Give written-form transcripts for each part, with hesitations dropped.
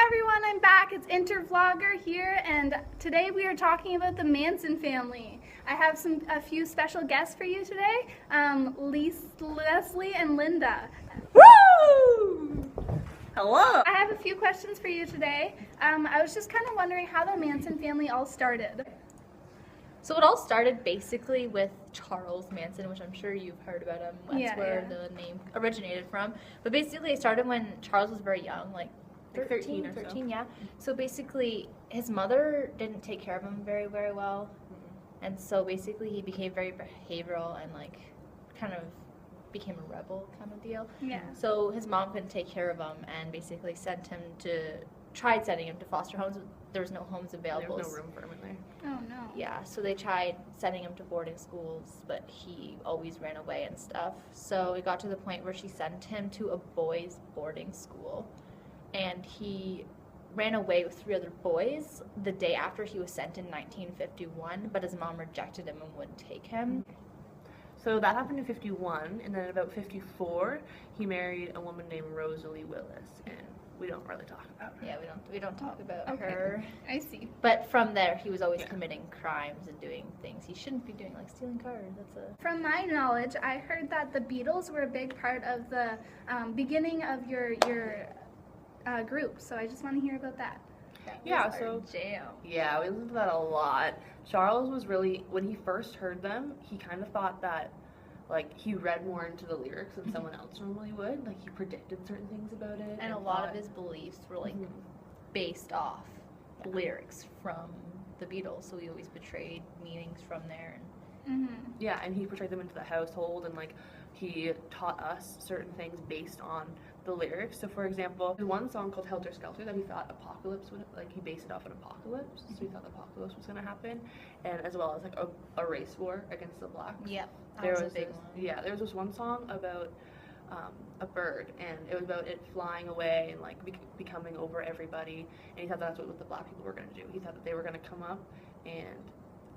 everyone, I'm back. It's Intervlogger here, and today we are talking about the Manson family. I have a few special guests for you today, Leslie and Linda. Woo! Hello! I have a few questions for you today. I was just kind of wondering how the Manson family all started. So it all started basically with Charles Manson, which I'm sure you've heard about him. That's where the name originated from. But basically it started when Charles was very young, like 13 or 13, so. Yeah. So basically his mother didn't take care of him very well. And so basically he became very behavioral and like kind of became a rebel kind of deal. Yeah. So his mom couldn't take care of him and basically tried sending him to foster homes. There was no homes available. There was no room for him in there. Oh no. Yeah, so they tried sending him to boarding schools, but he always ran away and stuff. So it got to the point where she sent him to a boys' boarding school, and he ran away with 3 other boys the day after he was sent in 1951, but his mom rejected him and wouldn't take him. So that happened in 51, and then in about 54, he married a woman named Rosalie Willis, and we don't really talk about her. Yeah, we don't talk about her. I see. But from there, he was always committing crimes and doing things he shouldn't be doing, like stealing cars. From my knowledge, I heard that the Beatles were a big part of the beginning of your group. So I just want to hear about that. Yeah, so jam. Yeah, we listened to that a lot. Charles was really, when he first heard them, he kind of thought that, like, he read more into the lyrics than someone else normally would. Like, he predicted certain things about it. And a lot of his beliefs were, like, based off lyrics from the Beatles, so he always portrayed meanings from there. Yeah, and he portrayed them into the household, and, like, he taught us certain things based on the lyrics. So, for example, there's one song called Helter Skelter that he thought apocalypse would, like, he based it off an apocalypse. So he thought the apocalypse was going to happen, and as well as, like, a race war against the blacks. Yep. There was a big one. Yeah, there was this one song about a bird, and it was about it flying away and, like, becoming over everybody, and he thought that's what the black people were going to do. He thought that they were going to come up and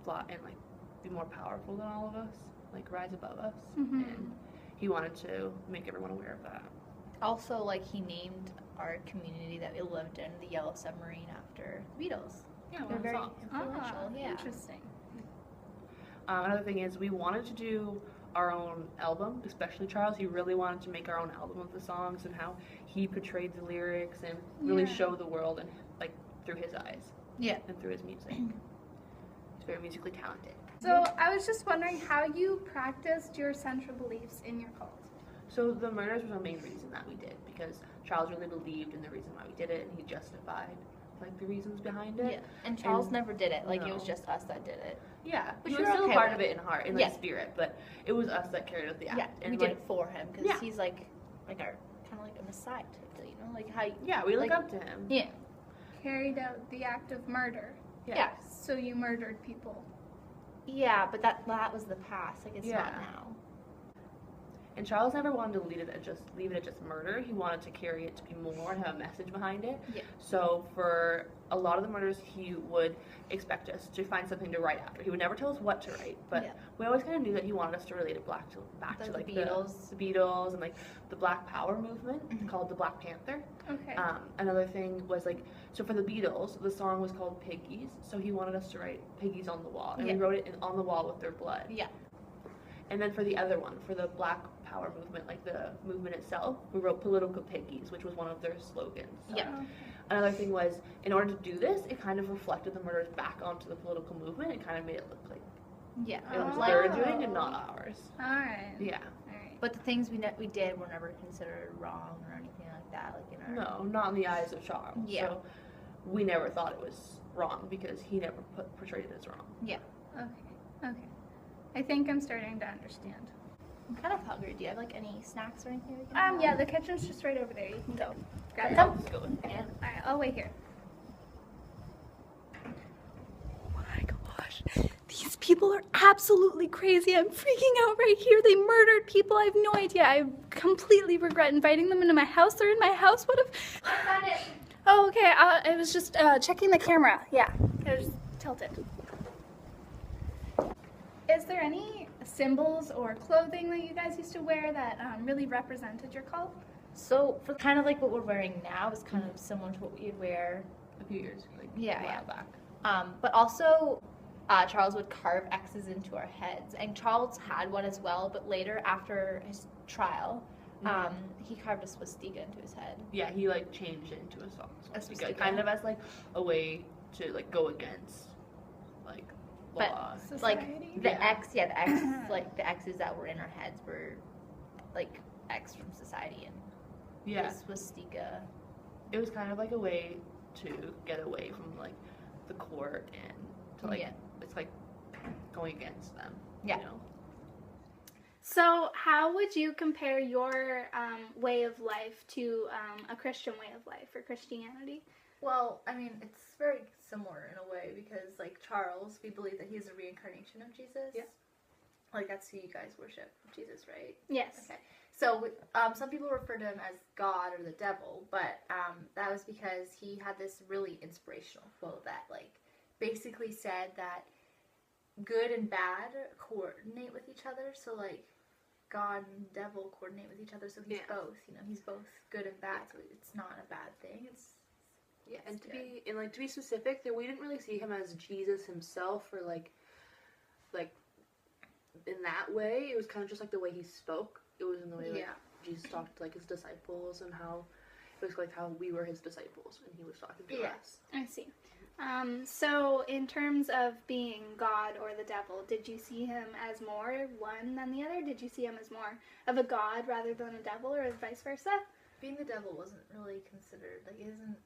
fly and, like, be more powerful than all of us, like, rise above us, and he wanted to make everyone aware of that. Also, like, he named our community that we lived in the Yellow Submarine after the Beatles. Yeah, they're very influential. Yeah. Interesting. Another thing is we wanted to do our own album, especially Charles. He really wanted to make our own album of the songs and how he portrayed the lyrics and really show the world and, like, through his eyes. Yeah. And through his music. He's very musically talented. So I was just wondering how you practiced your central beliefs in your cult. So the murders was the main reason that we did, because Charles really believed in the reason why we did it, and he justified, like, the reasons behind it. Yeah, and Charles never did it. Like, it was just us that did it. Yeah, But we were still part of it in heart, in like spirit, but it was us that carried out the act. Yeah, and we did it for him, because he's like our kind of like a messiah type, you know, like how. Yeah, we look up to him. Yeah. Carried out the act of murder. Yeah. So you murdered people. Yeah, but that was the past. Like, it's not now. And Charles never wanted to leave it at just murder. He wanted to carry it to be more and have a message behind it. Yeah. So for a lot of the murders, he would expect us to find something to write after. He would never tell us what to write, but we always kind of knew that he wanted us to relate it back to like the Beatles and, like, the Black Power movement called the Black Panther. Okay. Another thing was, like, so for the Beatles, the song was called Piggies. So he wanted us to write Piggies on the Wall, and we wrote it on the wall with their blood. Yeah. And then for the other one, for the Black Power movement, like the movement itself, we wrote Political Piggies, which was one of their slogans. So another thing was, in order to do this, it kind of reflected the murders back onto the political movement. It kind of made it look like it was their doing and not ours. Alright. Yeah. Alright. But the things we did were never considered wrong or anything like that. Like, in our... No, not in the eyes of Charles. Yeah. So we never thought it was wrong because he never portrayed it as wrong. Yeah. Okay. I think I'm starting to understand. I'm kind of hungry. Do you have, like, any snacks or anything? Yeah, the kitchen's just right over there. You can go grab Let's go. Yeah. Alright, I'll wait here. Oh my gosh. These people are absolutely crazy. I'm freaking out right here. They murdered people. I have no idea. I completely regret inviting them into my house. They're in my house. What if... I found it. Oh, okay. I was just checking the camera. Yeah. I just tilted. Is there any symbols or clothing that you guys used to wear that really represented your cult? So for kind of like what we're wearing now is kind of similar to what we'd wear a few years, like Yeah, a while yeah. back. But also, Charles would carve X's into our heads, and Charles had one as well. But later, after his trial, he carved a swastika into his head. Yeah, he like changed it into a swastika, swastika. kind of as like a way to like go against like law. But like Society? the X, the X, like the X's that were in our heads were like X from society, and Yeah, the swastika. it was kind of like a way to get away from like the court and to like it's like going against them. Yeah. You know? So, how would you compare your way of life to a Christian way of life or Christianity? Well, I mean, it's very similar in a way because, like Charles, we believe that he is a reincarnation of Jesus. Yeah. Like that's who you guys worship, Jesus, right? Yes. Okay. So some people refer to him as God or the devil, but that was because he had this really inspirational quote that, like, basically said that good and bad coordinate with each other. So, like, God and devil coordinate with each other. So he's both. You know, he's both good and bad. So it's not a bad thing. And to be specific, that we didn't really see him as Jesus himself or like in that way. It was kind of just like the way he spoke. It was in the way like Jesus talked to like his disciples and how it was like how we were his disciples and he was talking to us. I see. So, in terms of being God or the devil, did you see him as more one than the other? Did you see him as more of a God rather than a devil, or vice versa? Being the devil wasn't really considered, like, it isn't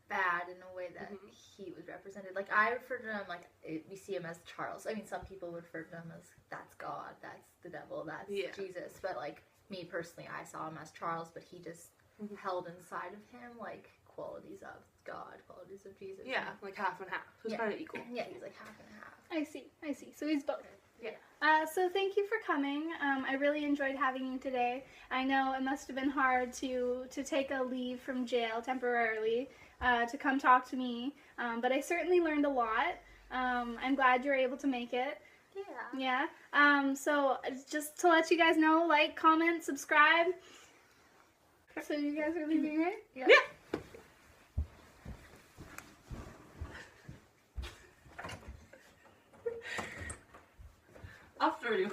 bad in a way that he was represented. Like, I refer to him, like, we see him as Charles. I mean, some people would refer to him as, that's God, that's the devil, that's Jesus. But, like, me personally, I saw him as Charles, but he just held inside of him, like, qualities of God, qualities of Jesus. Yeah, like half and half. So it's kind of equal. Yeah, he's like half and half. I see. So he's both. Yeah. So thank you for coming. I really enjoyed having you today. I know it must have been hard to take a leave from jail temporarily to come talk to me, but I certainly learned a lot. I'm glad you were able to make it. Yeah. Yeah. So just to let you guys know, like, comment, subscribe. So you guys are leaving, right? Yeah. After you.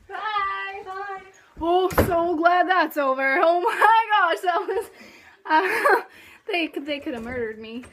Bye. Bye. Oh, so glad that's over. Oh my gosh, that was. They could have murdered me.